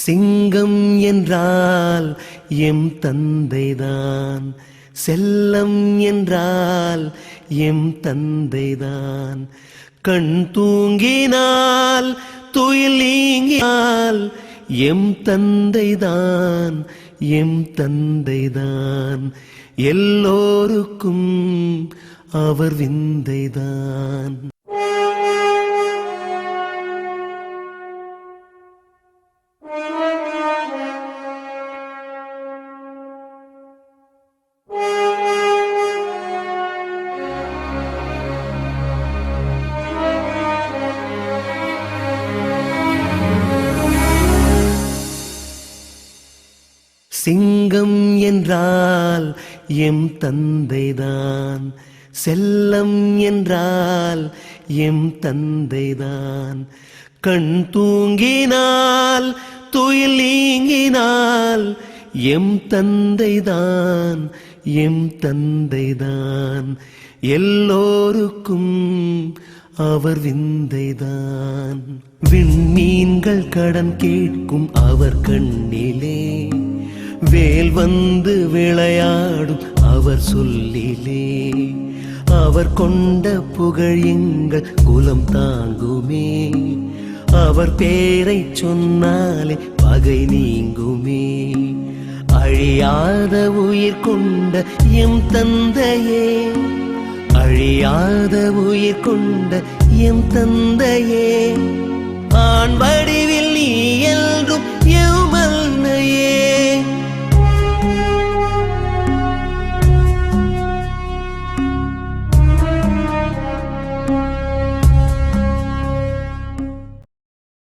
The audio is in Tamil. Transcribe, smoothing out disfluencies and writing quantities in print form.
சிங்கம் என்றால் எம் தந்தைதான், செல்லம் என்றால் எம் தந்தைதான். கண் தூங்கினால் துயில் நீங்கினால் எம் தந்தைதான், எம் தந்தைதான். எல்லோருக்கும் அவர் விந்தைதான். சிங்கம் என்றால் எம் தந்தைதான், செல்லம் என்றால் எம் தந்தைதான். கண் தூங்கினால் துயில் நீங்கினால் எம் தந்தைதான், எம் தந்தைதான். எல்லோருக்கும் அவர் விந்தைதான். விண்மீன்கள் கடன் கேட்கும் அவர் கண்ணிலே, வேல் வந்து விளையாடும் அவர் சொல்லிலே. அவர் கொண்ட புகழ் எங்கள் குலம் தாங்குமே, அவர் பேரை சொன்னாலே பகை நீங்குமே. அழியாத உயிர் கொண்ட எம் தந்தையே, அழியாத உயிர் கொண்ட எம் தந்தையே. ஆண் வடிவில் நீ என்றும் எம் அன்னையே.